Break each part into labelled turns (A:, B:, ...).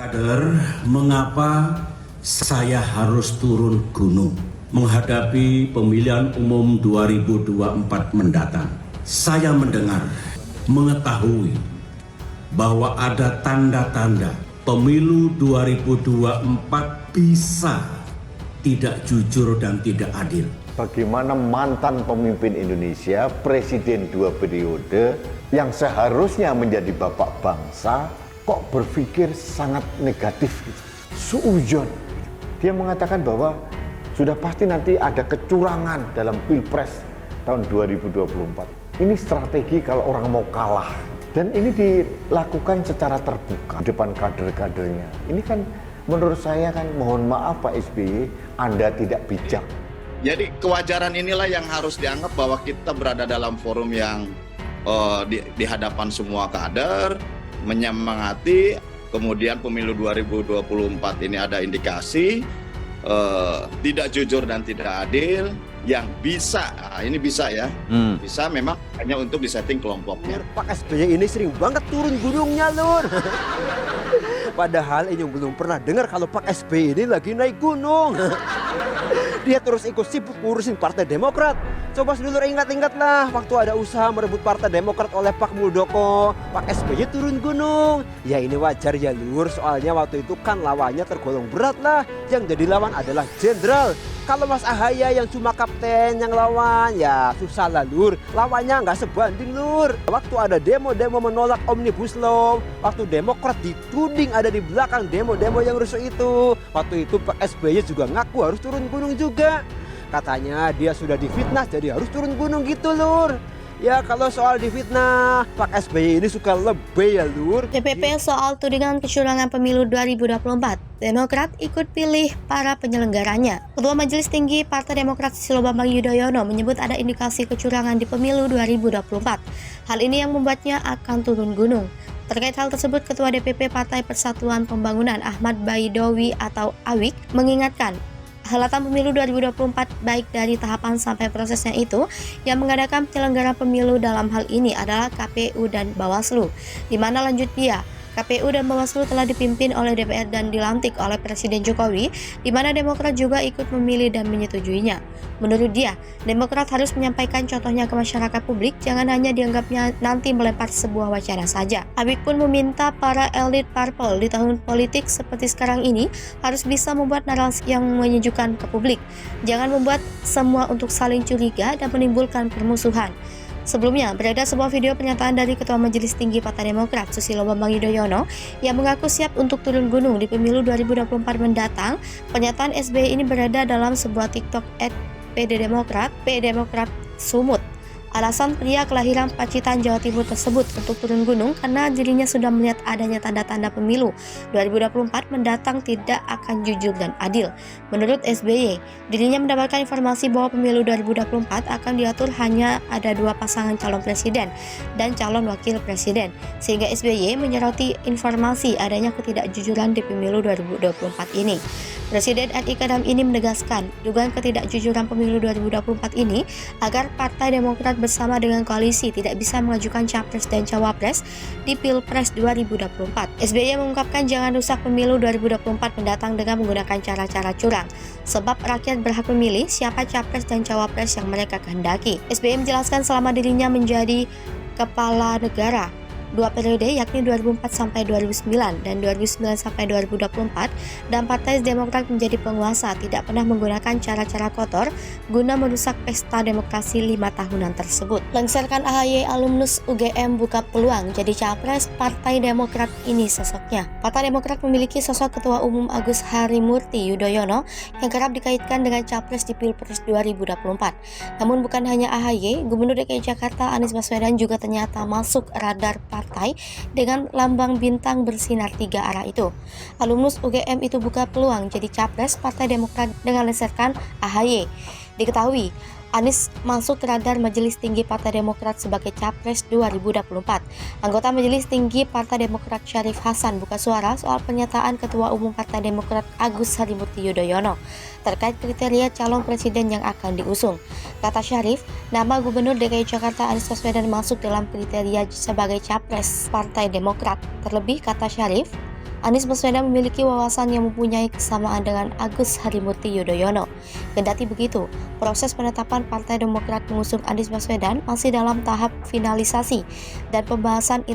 A: Kader, mengapa saya harus turun gunung menghadapi pemilihan umum 2024 mendatang? Saya mendengar, mengetahui bahwa ada tanda-tanda pemilu 2024 bisa tidak jujur dan tidak adil.
B: Bagaimana mantan pemimpin Indonesia, presiden 2 periode, yang seharusnya menjadi bapak bangsa, kok berpikir sangat negatif gitu. Suujon. Dia mengatakan bahwa sudah pasti nanti ada kecurangan dalam Pilpres tahun 2024. Ini strategi kalau orang mau kalah. Dan ini dilakukan secara terbuka di depan kader-kadernya. Ini kan menurut saya kan, mohon maaf Pak SBY, Anda tidak bijak.
C: Jadi kewajaran inilah yang harus dianggap bahwa kita berada dalam forum yang di hadapan semua kader, menyemangati, kemudian pemilu 2024 ini ada indikasi tidak jujur dan tidak adil, yang bisa, ini bisa ya, bisa memang hanya untuk disetting kelompoknya.
D: Pak SBY ini sering banget turun gunungnya, Lur. Padahal ini belum pernah dengar kalau Pak SBY ini lagi naik gunung. Dia terus ikut sibuk ngurusin Partai Demokrat. Coba sedulur ingat-ingat lah, waktu ada usaha merebut Partai Demokrat oleh Pak Muldoko, Pak SBY turun gunung. Ya ini wajar ya Lur, soalnya waktu itu kan lawannya tergolong berat lah. Yang jadi lawan adalah jenderal. Kalau Mas Ahaye yang cuma kapten yang lawan, ya susah lah Lur. Lawannya nggak sebanding Lur. Waktu ada demo-demo menolak Omnibus Law, waktu Demokrat dituding ada di belakang demo-demo yang rusuh itu, waktu itu Pak SBY juga ngaku harus turun gunung juga. Katanya dia sudah difitnah jadi harus turun gunung gitu Lur. Ya kalau soal difitnah, Pak SBY ini suka lebay ya Lur.
E: DPP soal tudingan kecurangan pemilu 2024. Demokrat ikut pilih para penyelenggaranya. Ketua Majelis Tinggi Partai Demokrat Susilo Bambang Yudhoyono menyebut ada indikasi kecurangan di pemilu 2024. Hal ini yang membuatnya akan turun gunung. Terkait hal tersebut, Ketua DPP Partai Persatuan Pembangunan Ahmad Baidowi atau Awik mengingatkan perhelatan pemilu 2024 baik dari tahapan sampai prosesnya itu yang mengadakan penyelenggara pemilu dalam hal ini adalah KPU dan Bawaslu, di mana lanjut dia KPU dan Bawaslu telah dipimpin oleh DPR dan dilantik oleh Presiden Jokowi, di mana Demokrat juga ikut memilih dan menyetujuinya. Menurut dia, Demokrat harus menyampaikan contohnya ke masyarakat publik, jangan hanya dianggapnya nanti melempar sebuah wacana saja. Abik pun meminta para elit parpol di tahun politik seperti sekarang ini harus bisa membuat narasi yang menyejukkan ke publik. Jangan membuat semua untuk saling curiga dan menimbulkan permusuhan. Sebelumnya, beredar sebuah video pernyataan dari Ketua Majelis Tinggi Partai Demokrat Susilo Bambang Yudhoyono yang mengaku siap untuk turun gunung di pemilu 2024 mendatang. Pernyataan SBY ini beredar dalam sebuah TikTok @PDemokrat Sumut. Alasan pria kelahiran Pacitan, Jawa Timur tersebut untuk turun gunung karena dirinya sudah melihat adanya tanda-tanda pemilu 2024 mendatang tidak akan jujur dan adil. Menurut SBY, dirinya mendapatkan informasi bahwa pemilu 2024 akan diatur hanya ada 2 pasangan calon presiden dan calon wakil presiden, sehingga SBY menyoroti informasi adanya ketidakjujuran di pemilu 2024 ini. Presiden RI Kadam ini menegaskan dugaan ketidakjujuran pemilu 2024 ini agar Partai Demokrat bersama dengan koalisi tidak bisa mengajukan capres dan cawapres di Pilpres 2024. SBY mengungkapkan jangan rusak pemilu 2024 mendatang dengan menggunakan cara-cara curang, sebab rakyat berhak memilih siapa capres dan cawapres yang mereka kehendaki. SBY menjelaskan selama dirinya menjadi kepala negara 2 periode yakni 2004 sampai 2009 dan 2009 sampai 2024 dan Partai Demokrat menjadi penguasa tidak pernah menggunakan cara-cara kotor guna merusak pesta demokrasi 5 tahunan tersebut. Lengserkan AHY alumnus UGM buka peluang jadi capres Partai Demokrat ini sosoknya. Partai Demokrat memiliki sosok Ketua Umum Agus Harimurti Yudhoyono yang kerap dikaitkan dengan capres di Pilpres 2024. Namun bukan hanya AHY, Gubernur DKI Jakarta Anies Baswedan juga ternyata masuk radar partai dengan lambang bintang bersinar 3 arah itu. Alumnus UGM itu buka peluang jadi capres Partai Demokrat dengan leserkan AHY. Diketahui, Anies masuk ke radar Majelis Tinggi Partai Demokrat sebagai Capres 2024. Anggota Majelis Tinggi Partai Demokrat Syarif Hasan buka suara soal pernyataan Ketua Umum Partai Demokrat Agus Harimurti Yudhoyono terkait kriteria calon presiden yang akan diusung. Kata Syarif, nama Gubernur DKI Jakarta Anies Baswedan masuk dalam kriteria sebagai Capres Partai Demokrat. Terlebih, kata Syarif, Anies Baswedan memiliki wawasan yang mempunyai kesamaan dengan Agus Harimurti Yudhoyono. Kendati begitu, proses penetapan Partai Demokrat mengusung Anies Baswedan masih dalam tahap finalisasi dan pembahasan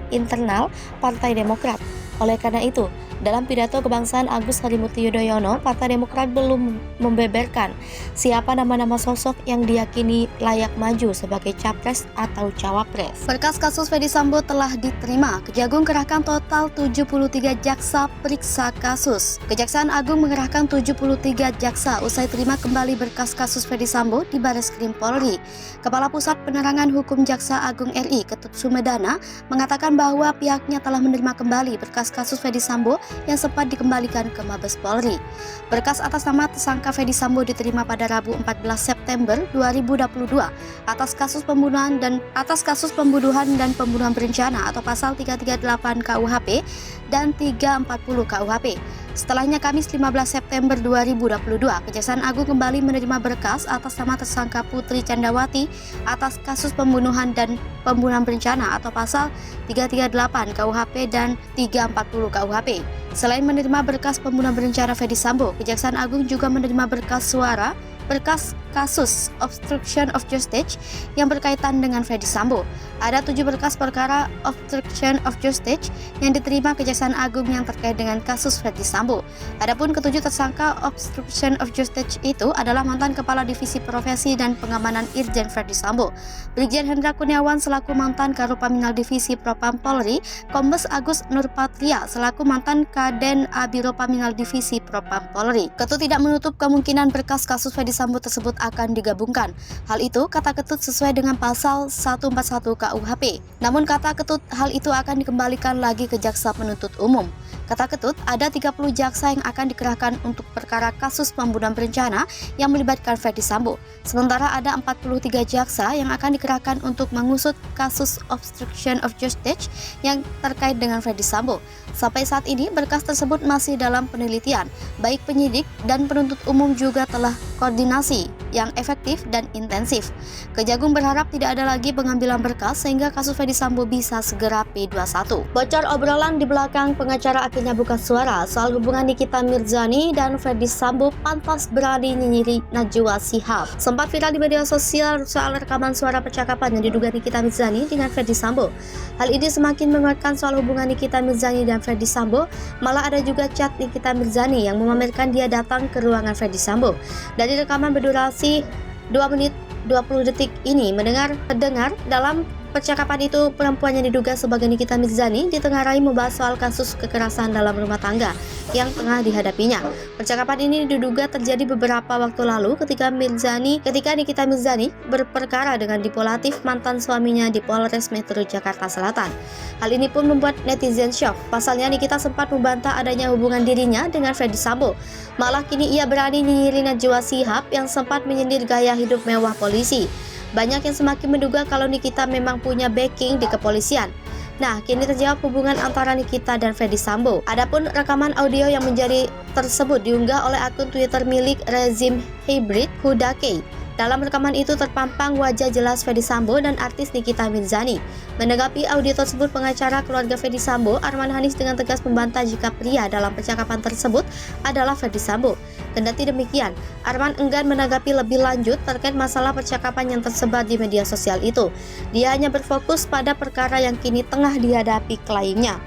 E: internal Partai Demokrat. Oleh karena itu, dalam pidato kebangsaan Agus Harimurti Yudhoyono, Partai Demokrat belum membeberkan siapa nama-nama sosok yang diyakini layak maju sebagai capres atau cawapres. Berkas kasus Ferdy Sambo telah diterima. Kejagung kerahkan total 73 jaksa periksa kasus. Kejaksaan Agung mengerahkan 73 jaksa usai terima kembali berkas kasus Ferdy Sambo di Bareskrim Polri. Kepala Pusat Penerangan Hukum Jaksa Agung RI, Ketut Sumedana, mengatakan bahwa pihaknya telah menerima kembali berkas kasus Ferdy Sambo yang sempat dikembalikan ke Mabes Polri. Berkas atas nama tersangka Ferdy Sambo diterima pada Rabu 14 September 2022 atas kasus pembunuhan dan pembunuhan berencana atau pasal 338 KUHP dan 340 KUHP. Setelahnya Kamis 15 September 2022, Kejaksaan Agung kembali menerima berkas atas nama tersangka Putri Candrawati atas kasus pembunuhan dan pembunuhan berencana atau pasal 338 KUHP dan 340 KUHP. Selain menerima berkas pembunuhan berencana Ferdy Sambo, Kejaksaan Agung juga menerima berkas kasus obstruction of justice yang berkaitan dengan Ferdy Sambo. Ada 7 berkas perkara obstruction of justice yang diterima Kejaksaan Agung yang terkait dengan kasus Ferdy Sambo. Adapun ketujuh tersangka obstruction of justice itu adalah mantan Kepala Divisi Profesi dan Pengamanan Irjen Ferdy Sambo, Brigjen Hendra Kurniawan selaku mantan Karopaminal Divisi Propam Polri, Kombes Agus Nurpatria selaku mantan Kaden Abiropaminal Divisi Propam Polri. Ketut tidak menutup kemungkinan berkas kasus Ferdy Sambo tersebut akan digabungkan. Hal itu, kata Ketut, sesuai dengan pasal 141 KUHP. Namun kata Ketut, hal itu akan dikembalikan lagi ke jaksa penuntut umum. Kata Ketut, ada 30 jaksa yang akan dikerahkan untuk perkara kasus pembunuhan berencana yang melibatkan Ferdy Sambo. Sementara ada 43 jaksa yang akan dikerahkan untuk mengusut kasus obstruction of justice yang terkait dengan Ferdy Sambo. Sampai saat ini, berkas tersebut masih dalam penelitian. Baik penyidik dan penuntut umum juga telah koordinasi yang efektif dan intensif. Kejagung berharap tidak ada lagi pengambilan berkas sehingga kasus Ferdy Sambo bisa segera P21. Bocor obrolan di belakang pengacara akhirnya buka suara soal hubungan Nikita Mirzani dan Ferdy Sambo pantas berani nyinyiri Najwa Shihab. Sempat viral di media sosial soal rekaman suara percakapan yang diduga Nikita Mirzani dengan Ferdy Sambo. Hal ini semakin menguatkan soal hubungan Nikita Mirzani dan Ferdy Sambo. Malah ada juga chat Nikita Mirzani yang memamerkan dia datang ke ruangan Ferdy Sambo. Dari rekaman berdurasi 2 menit 20 detik ini mendengar dalam percakapan itu perempuan yang diduga sebagai Nikita Mirzani ditengarai membahas soal kasus kekerasan dalam rumah tangga yang tengah dihadapinya. Percakapan ini diduga terjadi beberapa waktu lalu ketika Nikita Mirzani berperkara dengan Dipolatif mantan suaminya di Polres Metro Jakarta Selatan. Hal ini pun membuat netizen shock. Pasalnya Nikita sempat membantah adanya hubungan dirinya dengan Ferdy Sambo. Malah kini ia berani nyinyiri Najwa Shihab yang sempat menyindir gaya hidup mewah polisi. Banyak yang semakin menduga kalau Nikita memang punya backing di kepolisian. Nah, kini terjawab hubungan antara Nikita dan Ferdy Sambo. Adapun rekaman audio yang menjadi tersebut diunggah oleh akun Twitter milik rezim hybrid Hudake. Dalam rekaman itu terpampang wajah jelas Ferdy Sambo dan artis Nikita Mirzani. Menanggapi audio tersebut, pengacara keluarga Ferdy Sambo, Arman Hanis, dengan tegas membantah jika pria dalam percakapan tersebut adalah Ferdy Sambo. Kendati demikian, Arman enggan menanggapi lebih lanjut terkait masalah percakapan yang tersebar di media sosial itu. Dia hanya berfokus pada perkara yang kini tengah dihadapi kliennya.